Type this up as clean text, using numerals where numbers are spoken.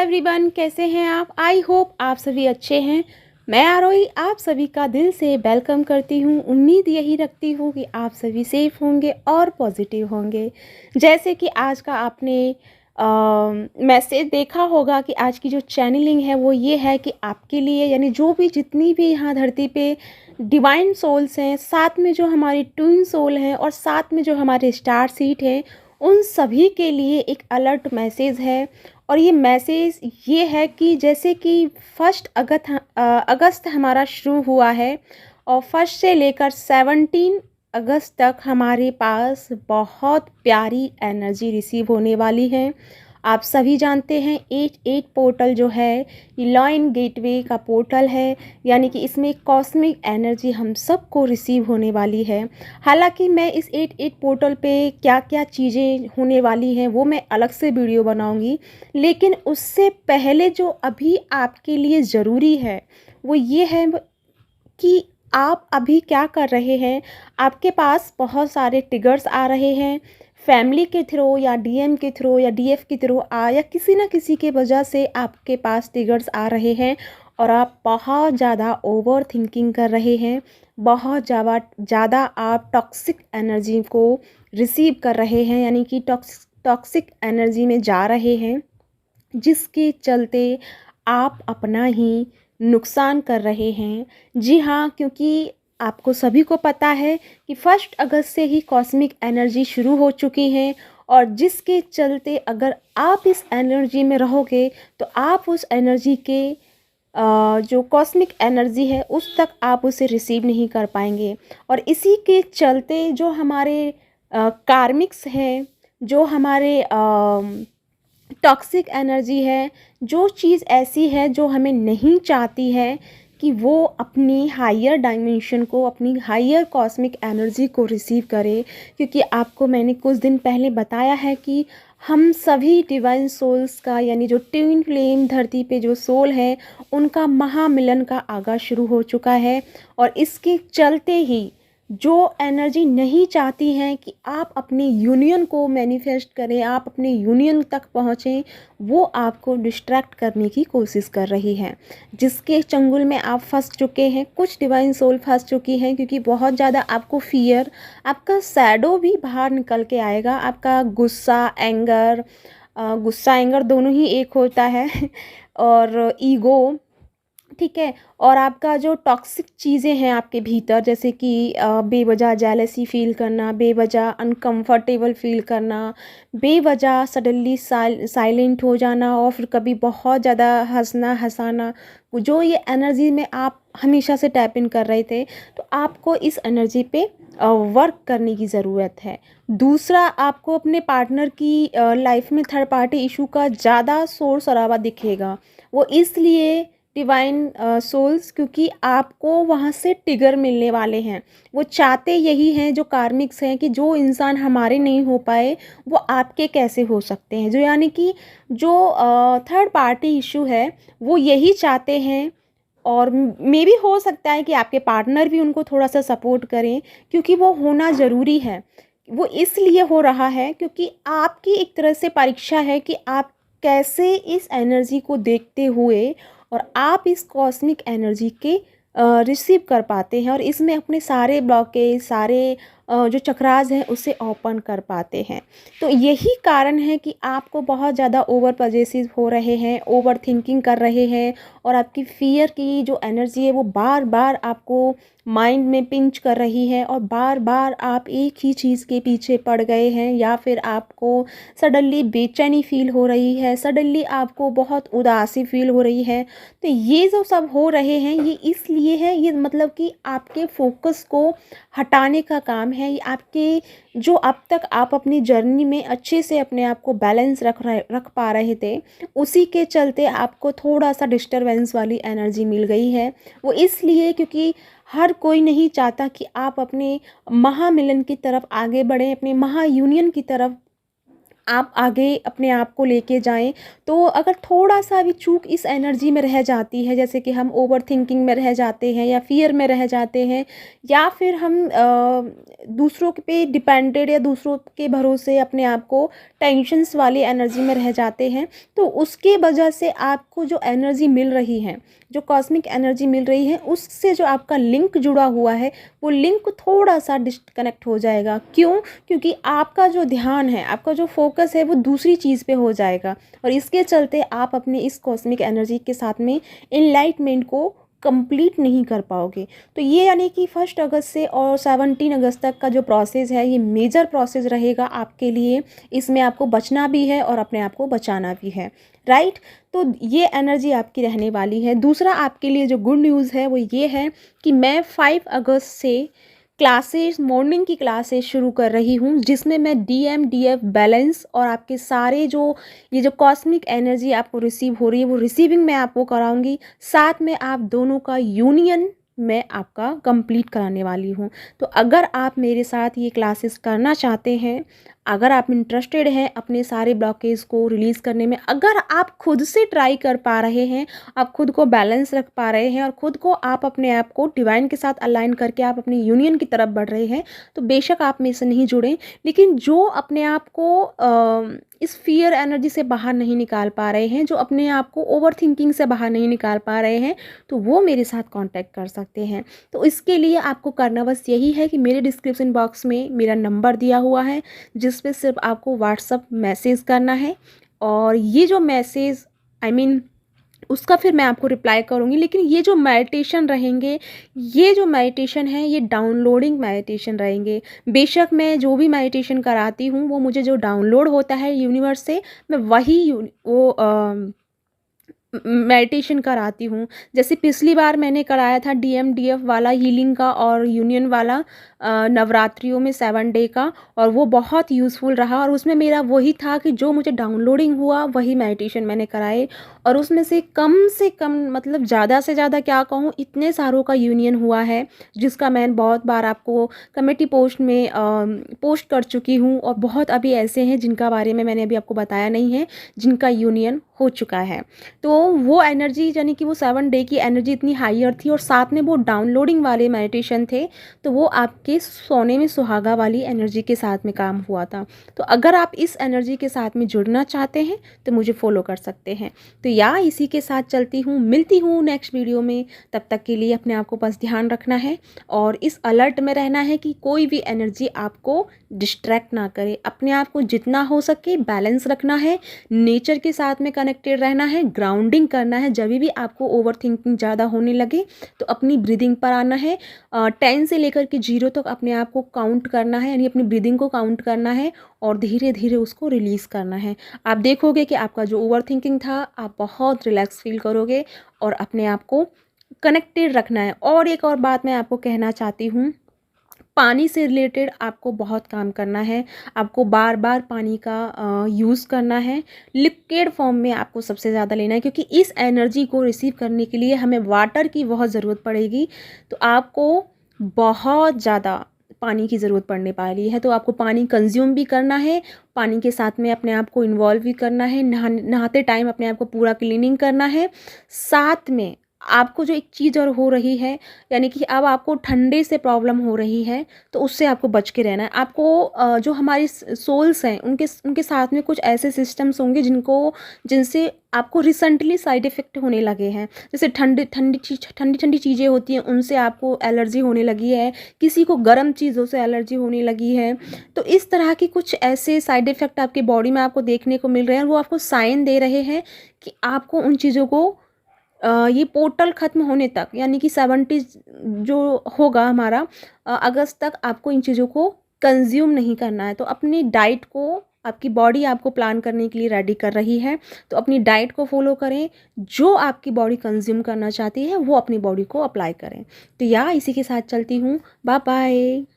Everyone, कैसे हैं आप। आई होप आप सभी अच्छे हैं। मैं आरोही आप सभी का दिल से वेलकम करती हूँ। उम्मीद यही रखती हूँ कि आप सभी सेफ होंगे और पॉजिटिव होंगे। जैसे कि आज का आपने मैसेज देखा होगा कि आज की जो चैनलिंग है वो ये है कि आपके लिए, यानी जो भी जितनी भी यहाँ धरती पे डिवाइन सोल्स हैं, साथ में जो हमारी ट्विन सोल हैं और साथ में जो हमारे स्टार सीट हैं, उन सभी के लिए एक अलर्ट मैसेज है। और ये मैसेज ये है कि जैसे कि अगस्त हमारा शुरू हुआ है और फर्स्ट से लेकर 17 अगस्त तक हमारे पास बहुत प्यारी एनर्जी रिसीव होने वाली है। आप सभी जानते हैं 88 पोर्टल जो है ये लॉइन गेटवे का पोर्टल है, यानी कि इसमें कॉस्मिक एनर्जी हम सबको रिसीव होने वाली है। हालांकि मैं इस 88 पोर्टल पे क्या क्या चीज़ें होने वाली हैं वो मैं अलग से वीडियो बनाऊंगी, लेकिन उससे पहले जो अभी आपके लिए ज़रूरी है वो ये है कि आप अभी क्या कर रहे हैं। आपके पास बहुत सारे ट्रिगर्स आ रहे हैं, फैमिली के थ्रू या डीएम के थ्रू या डीएफ के थ्रू या किसी ना किसी के वजह से आपके पास ट्रिगर्स आ रहे हैं और आप बहुत ज़्यादा ओवर थिंकिंग कर रहे हैं। बहुत ज़्यादा आप टॉक्सिक एनर्जी को रिसीव कर रहे हैं, यानी कि टॉक्सिक एनर्जी में जा रहे हैं, जिसके चलते आप अपना ही नुकसान कर रहे हैं। जी हाँ, क्योंकि आपको सभी को पता है कि 1 अगस्त से ही कॉस्मिक एनर्जी शुरू हो चुकी है और जिसके चलते अगर आप इस एनर्जी में रहोगे तो आप उस एनर्जी के जो कॉस्मिक एनर्जी है उस तक आप उसे रिसीव नहीं कर पाएंगे। और इसी के चलते जो हमारे कार्मिक्स हैं, जो हमारे टॉक्सिक एनर्जी है, जो चीज़ ऐसी है जो हमें नहीं चाहती है कि वो अपनी हायर डायमेंशन को, अपनी हायर कॉस्मिक एनर्जी को रिसीव करे। क्योंकि आपको मैंने कुछ दिन पहले बताया है कि हम सभी डिवाइन सोल्स का, यानी जो ट्विन फ्लेम धरती पे जो सोल है, उनका महामिलन का आगाज़ शुरू हो चुका है। और इसके चलते ही जो एनर्जी नहीं चाहती हैं कि आप अपने यूनियन को मैनिफेस्ट करें, आप अपने यूनियन तक पहुँचें, वो आपको डिस्ट्रैक्ट करने की कोशिश कर रही है, जिसके चंगुल में आप फंस चुके हैं। कुछ डिवाइन सोल फंस चुकी हैं क्योंकि बहुत ज़्यादा आपको फियर, आपका शैडो भी बाहर निकल के आएगा। आपका गुस्सा एंगर दोनों ही एक होता है और ईगो, ठीक है। और आपका जो टॉक्सिक चीज़ें हैं आपके भीतर, जैसे कि बेवजह जेलसी फील करना, बेवजह अनकंफर्टेबल फील करना, बेवजह सडनली साइलेंट हो जाना और फिर कभी बहुत ज़्यादा हंसना हंसाना, जो ये एनर्जी में आप हमेशा से टैप इन कर रहे थे, तो आपको इस एनर्जी पे वर्क करने की ज़रूरत है। दूसरा, आपको अपने पार्टनर की लाइफ में थर्ड पार्टी इशू का ज़्यादा शोर शराबा दिखेगा। वो इसलिए डिवाइन सोल्स, क्योंकि आपको वहाँ से ट्रिगर मिलने वाले हैं। वो चाहते यही हैं, जो कार्मिक्स हैं, कि जो इंसान हमारे नहीं हो पाए वो आपके कैसे हो सकते हैं। जो यानी कि जो थर्ड पार्टी इशू है वो यही चाहते हैं। और मे भी हो सकता है कि आपके पार्टनर भी उनको थोड़ा सा सपोर्ट करें, क्योंकि वो होना ज़रूरी है। वो इसलिए हो रहा है क्योंकि आपकी एक तरह से परीक्षा है कि आप कैसे इस एनर्जी को देखते हुए और आप इस कॉस्मिक एनर्जी के रिसीव कर पाते हैं और इसमें अपने सारे ब्लॉकेज, सारे जो चक्रास हैं उसे ओपन कर पाते हैं। तो यही कारण है कि आपको बहुत ज़्यादा ओवर पजेसिव हो रहे हैं, ओवर थिंकिंग कर रहे हैं और आपकी फियर की जो एनर्जी है वो बार बार आपको माइंड में पिंच कर रही है और बार बार आप एक ही चीज़ के पीछे पड़ गए हैं, या फिर आपको सडनली बेचैनी फील हो रही है, सडनली आपको बहुत उदासी फील हो रही है। तो ये जो सब हो रहे हैं ये इसलिए है, ये मतलब कि आपके फोकस को हटाने का काम है। ये आपके जो अब तक आप अपनी जर्नी में अच्छे से अपने आप को बैलेंस रख पा रहे थे, उसी के चलते आपको थोड़ा सा डिस्टरबेंस वाली एनर्जी मिल गई है। वो इसलिए क्योंकि हर कोई नहीं चाहता कि आप अपने महामिलन की तरफ आगे बढ़ें, अपने महायूनियन की तरफ आप आगे अपने आप को लेके जाएं। तो अगर थोड़ा-सा भी चूक इस एनर्जी में रह जाती है, जैसे कि हम ओवरथिंकिंग में रह जाते हैं या फ़ियर में रह जाते हैं, या फिर हम दूसरों के पे डिपेंडेड या दूसरों के भरोसे अपने आप को टेंशन्स वाली एनर्जी में रह जाते हैं, तो उसकी वजह से आपको जो एनर्जी मिल रही है, जो कॉस्मिक एनर्जी मिल रही है, उससे जो आपका लिंक जुड़ा हुआ है, वो लिंक थोड़ा-सा डिस्कनेक्ट हो जाएगा। क्यों? क्योंकि आपका जो ध्यान है, आपका जो फ़ोकस है, वो दूसरी चीज़ पे हो जाएगा, और इसके चलते आप अपने इस कॉस्मिक एनर्जी के साथ में एनलाइटमेंट को कंप्लीट नहीं कर पाओगे। तो ये यानी कि 1 अगस्त से और 17 अगस्त तक का जो प्रोसेस है, ये मेजर प्रोसेस रहेगा आपके लिए। इसमें आपको बचना भी है और अपने आप को बचाना भी है, राइट? तो ये एनर्जी आपकी रहने वाली है। दूसरा आपके लिए जो गुड न्यूज़ है वो ये है कि मैं 5 अगस्त से क्लासेस, मॉर्निंग की क्लासेस शुरू कर रही हूँ, जिसमें मैं डीएम, डीएफ, बैलेंस और आपके सारे जो ये जो कॉस्मिक एनर्जी आपको रिसीव हो रही है, वो रिसीविंग मैं आपको कराऊंगी। साथ में आप दोनों का यूनियन मैं आपका कंप्लीट कराने वाली हूँ। तो अगर आप मेरे साथ ये क्लासेस करना चाहते हैं, अगर आप इंटरेस्टेड हैं अपने सारे ब्लॉकेज को रिलीज़ करने में, अगर आप खुद से ट्राई कर पा रहे हैं, आप खुद को बैलेंस रख पा रहे हैं, और खुद को आप अपने आप को डिवाइन के साथ अलाइन करके आप अपनी यूनियन की तरफ बढ़ रहे हैं, तो बेशक आप मेरे से नहीं जुड़ें। लेकिन जो अपने आप को इस फियर एनर्जी से बाहर नहीं निकाल पा रहे हैं, जो अपने आप को ओवर थिंकिंग से बाहर नहीं निकाल पा रहे हैं, तो वो मेरे साथ कांटेक्ट कर सकते हैं। तो इसके लिए आपको करना बस यही है कि मेरे डिस्क्रिप्शन बॉक्स में मेरा नंबर दिया हुआ है, जिस पे सिर्फ आपको व्हाट्सअप मैसेज करना है, और ये जो मैसेज उसका फिर मैं आपको रिप्लाई करूँगी। लेकिन ये जो मेडिटेशन रहेंगे, ये जो मेडिटेशन है, ये डाउनलोडिंग मेडिटेशन रहेंगे। बेशक मैं जो भी मेडिटेशन कराती हूँ, वो मुझे जो डाउनलोड होता है यूनिवर्स से, मैं वही मेडिटेशन कराती हूँ। जैसे पिछली बार मैंने कराया था डीएमडीएफ वाला हीलिंग का और यूनियन वाला, नवरात्रियों में 7 डे का, और वो बहुत यूज़फुल रहा। और उसमें मेरा वही था कि जो मुझे डाउनलोडिंग हुआ वही मेडिटेशन मैंने कराए, और उसमें से कम मतलब ज़्यादा से ज़्यादा क्या कहूँ, इतने सारों का यूनियन हुआ है, जिसका मैं बहुत बार आपको कमेटी पोस्ट में पोस्ट कर चुकी हूँ। और बहुत अभी ऐसे हैं जिनका बारे में मैंने अभी आपको बताया नहीं है, जिनका यूनियन हो चुका है। तो वो एनर्जी यानी कि वो 7 डे की एनर्जी इतनी हाईयर थी, और साथ में वो डाउनलोडिंग वाले मेडिटेशन थे, तो वो आपके सोने में सुहागा वाली एनर्जी के साथ में काम हुआ था। तो अगर आप इस एनर्जी के साथ में जुड़ना चाहते हैं, तो मुझे फॉलो कर सकते हैं। तो इसी के साथ चलती हूँ, मिलती हूँ नेक्स्ट वीडियो में। तब तक के लिए अपने आप को बस ध्यान रखना है, और इस अलर्ट में रहना है कि कोई भी एनर्जी आपको डिस्ट्रैक्ट ना करे। अपने आप को जितना हो सके बैलेंस रखना है, नेचर के साथ में कनेक्टेड रहना है, ग्राउंडिंग करना है। जब भी आपको ओवर थिंकिंग ज़्यादा होने लगे, तो अपनी ब्रीदिंग पर आना है। 10 से लेकर के 0 तक अपने आप को काउंट करना है, यानी अपनी ब्रीदिंग को काउंट करना है, और धीरे धीरे उसको रिलीज़ करना है। आप देखोगे कि आपका जो ओवर थिंकिंग था, आप बहुत रिलैक्स फील करोगे, और अपने आप को कनेक्टेड रखना है। और एक और बात मैं आपको कहना चाहती हूँ, पानी से रिलेटेड आपको बहुत काम करना है। आपको बार बार पानी का यूज़ करना है। लिक्विड फॉर्म में आपको सबसे ज़्यादा लेना है, क्योंकि इस एनर्जी को रिसीव करने के लिए हमें वाटर की बहुत ज़रूरत पड़ेगी। तो आपको बहुत ज़्यादा पानी की ज़रूरत पड़ने वाली है। तो आपको पानी कंज्यूम भी करना है, पानी के साथ में अपने आप को इन्वॉल्व भी करना है। नहाते टाइम अपने आप को पूरा क्लीनिंग करना है। साथ में आपको जो एक चीज़ और हो रही है, यानी कि अब आपको ठंडे से प्रॉब्लम हो रही है, तो उससे आपको बच के रहना है। आपको जो हमारी सोल्स हैं, उनके साथ में कुछ ऐसे सिस्टम्स होंगे जिनसे आपको रिसेंटली साइड इफ़ेक्ट होने लगे हैं। जैसे ठंडी चीज़ें होती हैं, उनसे आपको एलर्जी होने लगी है। किसी को गर्म चीज़ों से एलर्जी होने लगी है। तो इस तरह के कुछ ऐसे साइड इफ़ेक्ट आपके बॉडी में आपको देखने को मिल रहे हैं, और वो आपको साइन दे रहे हैं कि आपको उन चीज़ों को ये पोर्टल ख़त्म होने तक, यानी कि 70 जो होगा हमारा अगस्त तक, आपको इन चीज़ों को कंज्यूम नहीं करना है। तो अपनी डाइट को, आपकी बॉडी आपको प्लान करने के लिए रेडी कर रही है, तो अपनी डाइट को फॉलो करें। जो आपकी बॉडी कंज्यूम करना चाहती है, वो अपनी बॉडी को अप्लाई करें। तो इसी के साथ चलती हूँ। Bye bye.